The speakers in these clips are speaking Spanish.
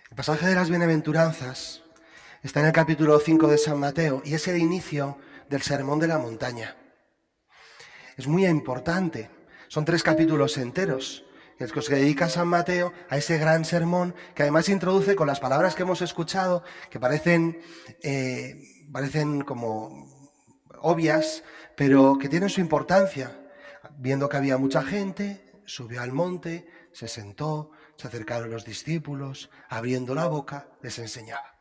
El pasaje de las bienaventuranzas está en el capítulo 5 de San Mateo y es el inicio del Sermón de la Montaña. Es muy importante, son 3 capítulos enteros, el que se dedica San Mateo a ese gran sermón que además introduce con las palabras que hemos escuchado, que parecen como obvias, pero que tienen su importancia. Viendo que había mucha gente, subió al monte, se sentó, se acercaron los discípulos, abriendo la boca, les enseñaba.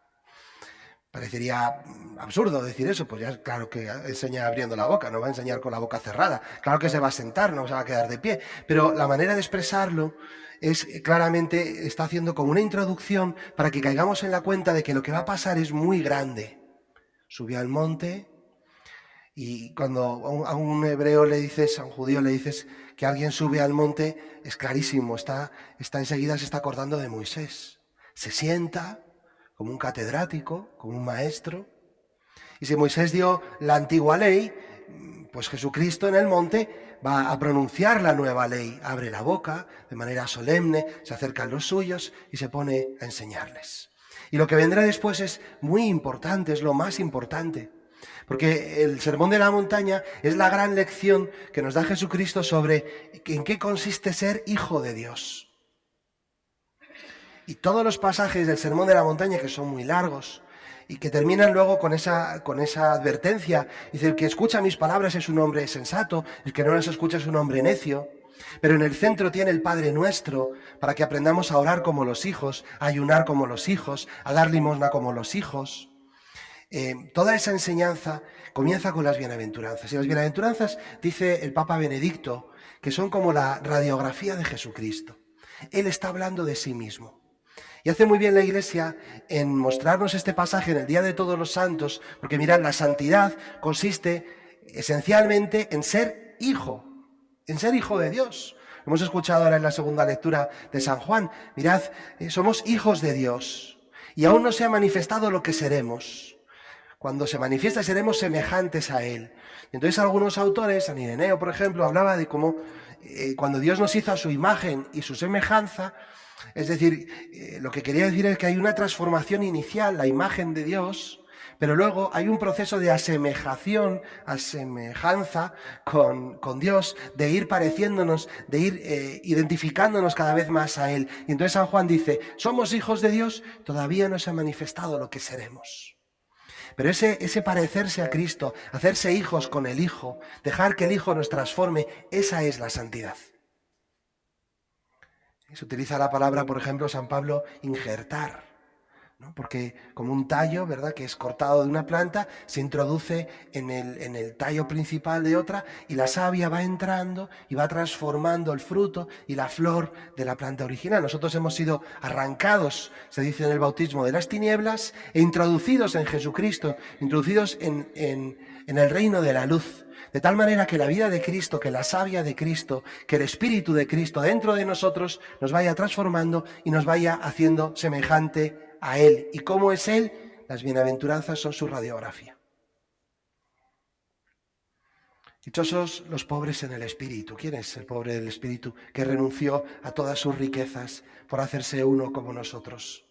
Parecería absurdo decir eso, pues ya claro que enseña abriendo la boca, no va a enseñar con la boca cerrada. Claro que se va a sentar, no se va a quedar de pie, pero la manera de expresarlo es claramente, está haciendo como una introducción para que caigamos en la cuenta de que lo que va a pasar es muy grande. Subió al monte y cuando a un hebreo le dices, a un judío le dices que alguien sube al monte, es clarísimo, está enseguida se está acordando de Moisés. Se sienta como un catedrático, como un maestro. Y si Moisés dio la antigua ley, pues Jesucristo en el monte va a pronunciar la nueva ley. Abre la boca de manera solemne, se acercan los suyos y se pone a enseñarles. Y lo que vendrá después es muy importante, es lo más importante. Porque el Sermón de la Montaña es la gran lección que nos da Jesucristo sobre en qué consiste ser hijo de Dios. Y todos los pasajes del Sermón de la Montaña, que son muy largos, y que terminan luego con esa advertencia, dice, el que escucha mis palabras es un hombre sensato, el que no las escucha es un hombre necio, pero en el centro tiene el Padre Nuestro, para que aprendamos a orar como los hijos, a ayunar como los hijos, a dar limosna como los hijos. Toda esa enseñanza comienza con las bienaventuranzas. Y las bienaventuranzas, dice el Papa Benedicto, que son como la radiografía de Jesucristo. Él está hablando de sí mismo. Y hace muy bien la Iglesia en mostrarnos este pasaje en el Día de Todos los Santos, porque mirad, la santidad consiste esencialmente en ser hijo de Dios. Hemos escuchado ahora en la segunda lectura de San Juan, mirad, somos hijos de Dios y aún no se ha manifestado lo que seremos. Cuando se manifiesta seremos semejantes a Él. Entonces algunos autores, San Ireneo por ejemplo, hablaba de cómo cuando Dios nos hizo a su imagen y su semejanza, es decir, lo que quería decir es que hay una transformación inicial, la imagen de Dios, pero luego hay un proceso de asemejación, asemejanza con Dios, de ir pareciéndonos, de ir identificándonos cada vez más a Él. Y entonces San Juan dice, somos hijos de Dios, todavía no se ha manifestado lo que seremos. Pero ese parecerse a Cristo, hacerse hijos con el Hijo, dejar que el Hijo nos transforme, esa es la santidad. Se utiliza la palabra, por ejemplo, San Pablo, injertar, ¿no? Porque como un tallo, ¿verdad?, que es cortado de una planta, se introduce en el tallo principal de otra y la savia va entrando y va transformando el fruto y la flor de la planta original. Nosotros hemos sido arrancados, se dice en el bautismo, de las tinieblas e introducidos en Jesucristo, introducidos en el reino de la luz. De tal manera que la vida de Cristo, que la savia de Cristo, que el Espíritu de Cristo dentro de nosotros nos vaya transformando y nos vaya haciendo semejante a Él. ¿Y cómo es Él? Las bienaventuranzas son su radiografía. Dichosos los pobres en el espíritu. ¿Quién es el pobre del espíritu que renunció a todas sus riquezas por hacerse uno como nosotros?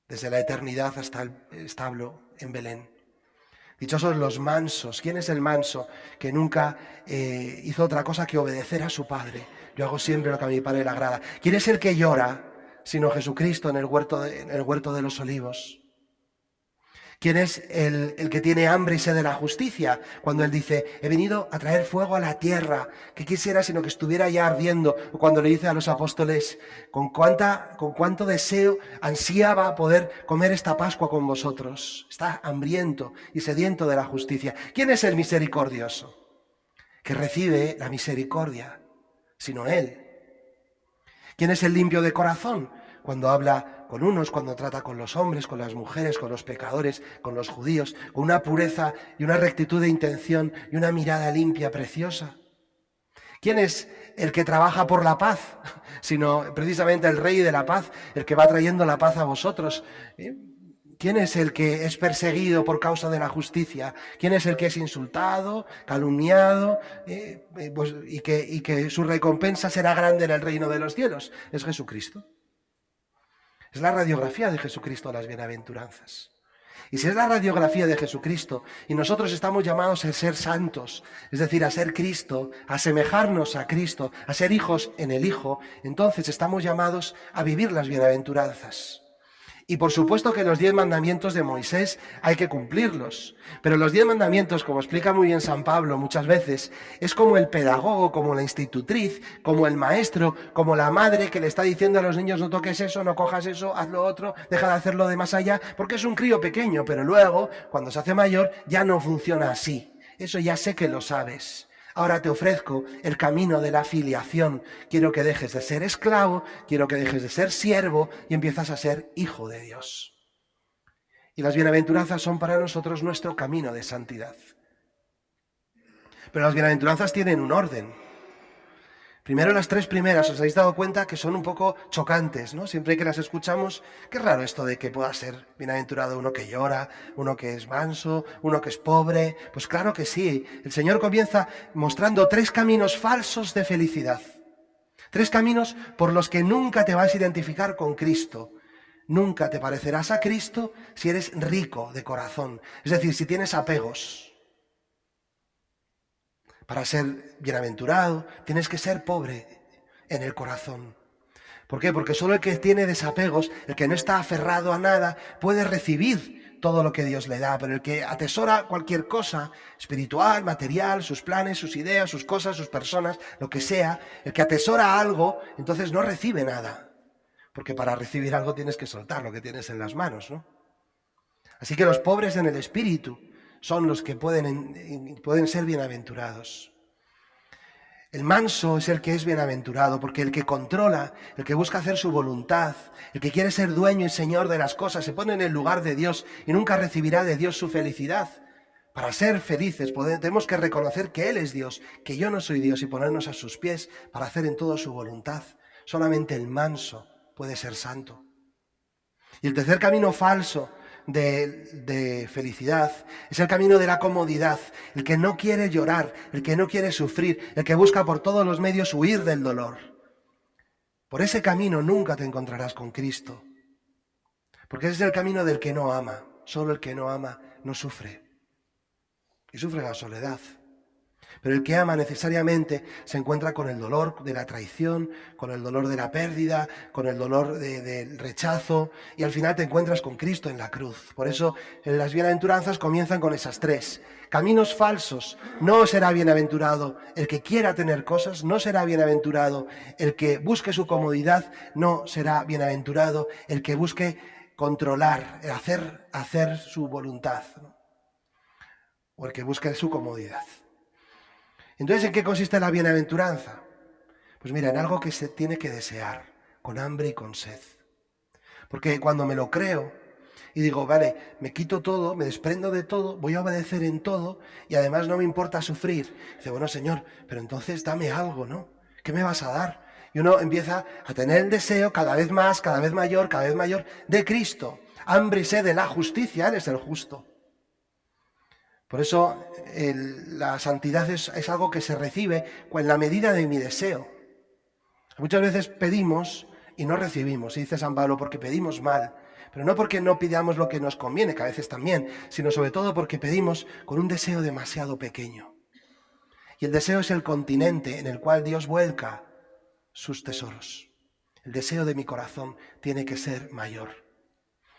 Desde la eternidad hasta el establo en Belén. Dichosos los mansos. ¿Quién es el manso que nunca hizo otra cosa que obedecer a su Padre? Yo hago siempre lo que a mi Padre le agrada. ¿Quién es el que llora, sino Jesucristo en el huerto de los olivos? ¿Quién es el que tiene hambre y sed de la justicia? Cuando Él dice, he venido a traer fuego a la tierra, que quisiera sino que estuviera ya ardiendo. O cuando le dice a los apóstoles, con cuánto deseo ansiaba poder comer esta Pascua con vosotros. Está hambriento y sediento de la justicia. ¿Quién es el misericordioso? Que recibe la misericordia, sino Él. ¿Quién es el limpio de corazón? Cuando habla con unos, cuando trata con los hombres, con las mujeres, con los pecadores, con los judíos, con una pureza y una rectitud de intención y una mirada limpia, preciosa. ¿Quién es el que trabaja por la paz? Sino precisamente el Rey de la paz, el que va trayendo la paz a vosotros. ¿Quién es el que es perseguido por causa de la justicia? ¿Quién es el que es insultado, calumniado y que su recompensa será grande en el reino de los cielos? Es Jesucristo. Es la radiografía de Jesucristo las bienaventuranzas. Y si es la radiografía de Jesucristo y nosotros estamos llamados a ser santos, es decir, a ser Cristo, a asemejarnos a Cristo, a ser hijos en el Hijo, entonces estamos llamados a vivir las bienaventuranzas. Y por supuesto que los 10 mandamientos de Moisés hay que cumplirlos. Pero los 10 mandamientos, como explica muy bien San Pablo muchas veces, es como el pedagogo, como la institutriz, como el maestro, como la madre que le está diciendo a los niños: no toques eso, no cojas eso, haz lo otro, deja de hacerlo de más allá, porque es un crío pequeño, pero luego, cuando se hace mayor, ya no funciona así. Eso ya sé que lo sabes. Ahora te ofrezco el camino de la filiación. Quiero que dejes de ser esclavo, quiero que dejes de ser siervo y empiezas a ser hijo de Dios. Y las bienaventuranzas son para nosotros nuestro camino de santidad. Pero las bienaventuranzas tienen un orden. Primero las 3 primeras, os habéis dado cuenta que son un poco chocantes, ¿no? Siempre que las escuchamos, qué raro esto de que pueda ser bienaventurado uno que llora, uno que es manso, uno que es pobre. Pues claro que sí, el Señor comienza mostrando 3 caminos falsos de felicidad. 3 caminos por los que nunca te vas a identificar con Cristo. Nunca te parecerás a Cristo si eres rico de corazón, es decir, si tienes apegos. Para ser bienaventurado tienes que ser pobre en el corazón. ¿Por qué? Porque solo el que tiene desapegos, el que no está aferrado a nada, puede recibir todo lo que Dios le da. Pero el que atesora cualquier cosa, espiritual, material, sus planes, sus ideas, sus cosas, sus personas, lo que sea, el que atesora algo, entonces no recibe nada. Porque para recibir algo tienes que soltar lo que tienes en las manos, ¿no? Así que los pobres en el espíritu son los que pueden ser bienaventurados. El manso es el que es bienaventurado, porque el que controla, el que busca hacer su voluntad, el que quiere ser dueño y señor de las cosas, se pone en el lugar de Dios y nunca recibirá de Dios su felicidad. Para ser felices tenemos que reconocer que Él es Dios, que yo no soy Dios, y ponernos a sus pies para hacer en todo su voluntad. Solamente el manso puede ser santo. Y el tercer camino falso de felicidad es el camino de la comodidad, el que no quiere llorar, el que no quiere sufrir, el que busca por todos los medios huir del dolor. Por ese camino nunca te encontrarás con Cristo, porque ese es el camino del que no ama. Solo el que no ama no sufre, y sufre la soledad. Pero el que ama necesariamente se encuentra con el dolor de la traición, con el dolor de la pérdida, con el dolor del rechazo, y al final te encuentras con Cristo en la cruz. Por eso las bienaventuranzas comienzan con esas 3. Caminos falsos. No será bienaventurado el que quiera tener cosas, no será bienaventurado el que busque su comodidad, no será bienaventurado el que busque controlar, hacer su voluntad, ¿no? O el que busque su comodidad. Entonces, ¿en qué consiste la bienaventuranza? Pues mira, en algo que se tiene que desear, con hambre y con sed. Porque cuando me lo creo y digo, vale, me quito todo, me desprendo de todo, voy a obedecer en todo y además no me importa sufrir. Dice, bueno, Señor, pero entonces dame algo, ¿no? ¿Qué me vas a dar? Y uno empieza a tener el deseo cada vez más, cada vez mayor de Cristo. Hambre y sed de la justicia, Él es el justo. Por eso la santidad es algo que se recibe en la medida de mi deseo. Muchas veces pedimos y no recibimos, y dice San Pablo, porque pedimos mal. Pero no porque no pidamos lo que nos conviene, que a veces también, sino sobre todo porque pedimos con un deseo demasiado pequeño. Y el deseo es el continente en el cual Dios vuelca sus tesoros. El deseo de mi corazón tiene que ser mayor.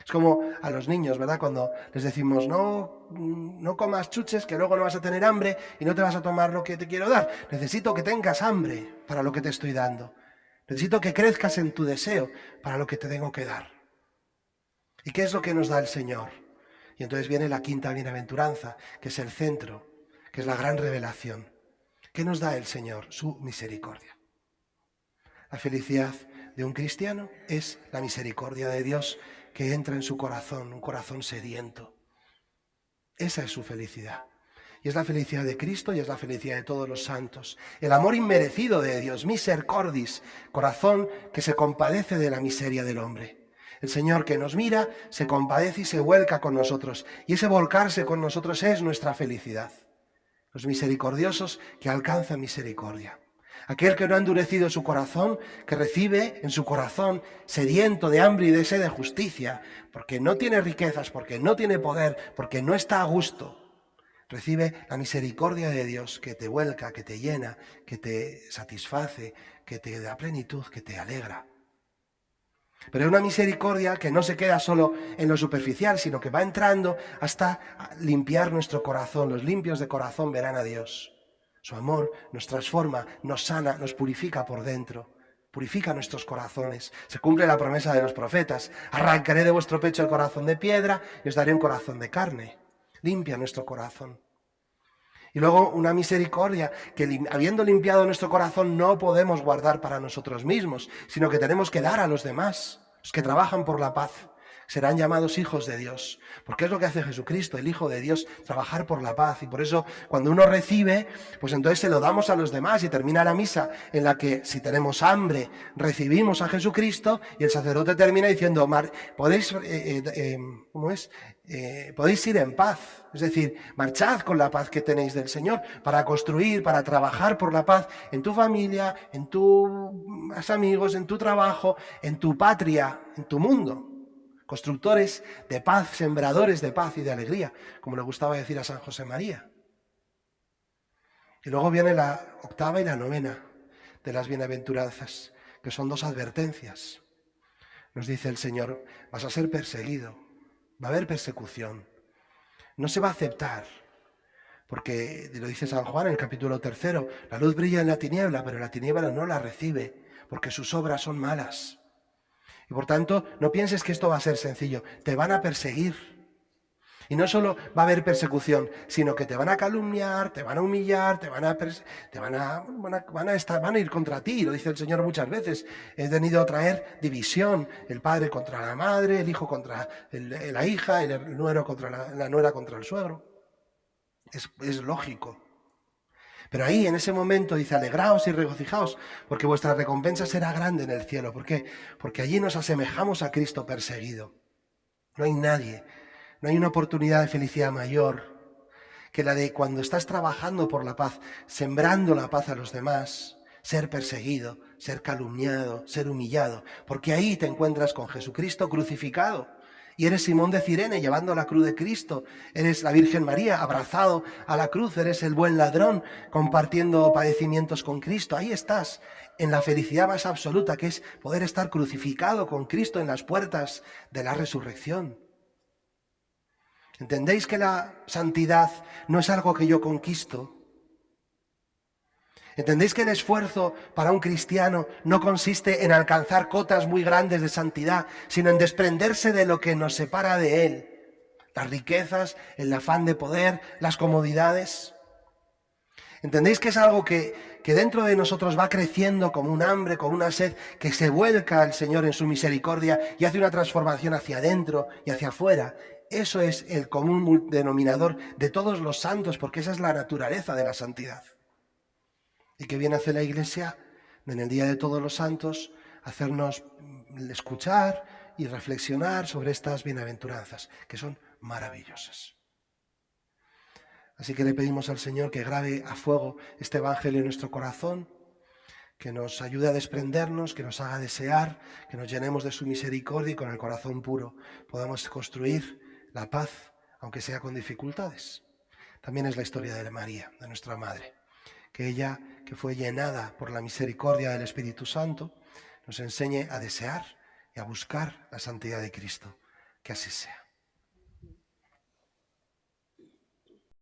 Es como a los niños, ¿verdad? Cuando les decimos, no comas chuches, que luego no vas a tener hambre y no te vas a tomar lo que te quiero dar. Necesito que tengas hambre para lo que te estoy dando. Necesito que crezcas en tu deseo para lo que te tengo que dar. ¿Y qué es lo que nos da el Señor? Y entonces viene la quinta bienaventuranza, que es el centro, que es la gran revelación. ¿Qué nos da el Señor? Su misericordia. La felicidad de un cristiano es la misericordia de Dios que entra en su corazón, un corazón sediento. Esa es su felicidad. Y es la felicidad de Cristo y es la felicidad de todos los santos. El amor inmerecido de Dios, miser cordis, corazón que se compadece de la miseria del hombre. El Señor que nos mira, se compadece y se vuelca con nosotros. Y ese volcarse con nosotros es nuestra felicidad. Los misericordiosos que alcanzan misericordia. Aquel que no ha endurecido su corazón, que recibe en su corazón sediento de hambre y de sed de justicia, porque no tiene riquezas, porque no tiene poder, porque no está a gusto, recibe la misericordia de Dios que te vuelca, que te llena, que te satisface, que te da plenitud, que te alegra. Pero es una misericordia que no se queda solo en lo superficial, sino que va entrando hasta limpiar nuestro corazón. Los limpios de corazón verán a Dios. Su amor nos transforma, nos sana, nos purifica por dentro. Purifica nuestros corazones. Se cumple la promesa de los profetas. Arrancaré de vuestro pecho el corazón de piedra y os daré un corazón de carne. Limpia nuestro corazón. Y luego una misericordia que habiendo limpiado nuestro corazón no podemos guardar para nosotros mismos, sino que tenemos que dar a los demás, los que trabajan por la paz. Serán llamados hijos de Dios, porque es lo que hace Jesucristo, el Hijo de Dios, trabajar por la paz. Y por eso cuando uno recibe, pues entonces se lo damos a los demás y termina la misa en la que si tenemos hambre recibimos a Jesucristo y el sacerdote termina diciendo, podéis, ¿cómo es? Podéis ir en paz, es decir, marchad con la paz que tenéis del Señor para construir, para trabajar por la paz en tu familia, en tus amigos, en tu trabajo, en tu patria, en tu mundo. Constructores de paz, sembradores de paz y de alegría, como le gustaba decir a San José María. Y luego viene la octava y la novena de las bienaventuranzas, que son dos advertencias. Nos dice el Señor, vas a ser perseguido, va a haber persecución, no se va a aceptar, porque lo dice San Juan en el capítulo 3, la luz brilla en la tiniebla, pero la tiniebla no la recibe, porque sus obras son malas. Y por tanto, no pienses que esto va a ser sencillo, te van a perseguir. Y no solo va a haber persecución, sino que te van a calumniar, te van a humillar, van a ir contra ti. Lo dice el Señor muchas veces. He venido a traer división, el padre contra la madre, el hijo contra la hija, el nuero contra la nuera contra el suegro. Es lógico. Pero ahí, en ese momento, dice, alegraos y regocijaos, porque vuestra recompensa será grande en el cielo. ¿Por qué? Porque allí nos asemejamos a Cristo perseguido. No hay nadie, no hay una oportunidad de felicidad mayor que la de cuando estás trabajando por la paz, sembrando la paz a los demás, ser perseguido, ser calumniado, ser humillado, porque ahí te encuentras con Jesucristo crucificado. Y eres Simón de Cirene llevando la cruz de Cristo. Eres la Virgen María abrazado a la cruz. Eres el buen ladrón compartiendo padecimientos con Cristo. Ahí estás, en la felicidad más absoluta, que es poder estar crucificado con Cristo en las puertas de la resurrección. ¿Entendéis que la santidad no es algo que yo conquisto? ¿Entendéis que el esfuerzo para un cristiano no consiste en alcanzar cotas muy grandes de santidad, sino en desprenderse de lo que nos separa de Él? Las riquezas, el afán de poder, las comodidades. ¿Entendéis que es algo que dentro de nosotros va creciendo como un hambre, como una sed, que se vuelca al Señor en su misericordia y hace una transformación hacia adentro y hacia afuera? Eso es el común denominador de todos los santos, porque esa es la naturaleza de la santidad. ¿Y qué bien hace la Iglesia en el Día de Todos los Santos? Hacernos escuchar y reflexionar sobre estas bienaventuranzas, que son maravillosas. Así que le pedimos al Señor que grabe a fuego este Evangelio en nuestro corazón, que nos ayude a desprendernos, que nos haga desear, que nos llenemos de su misericordia y con el corazón puro podamos construir la paz, aunque sea con dificultades. También es la historia de María, de nuestra Madre, que ella, que fue llenada por la misericordia del Espíritu Santo, nos enseñe a desear y a buscar la santidad de Cristo. Que así sea.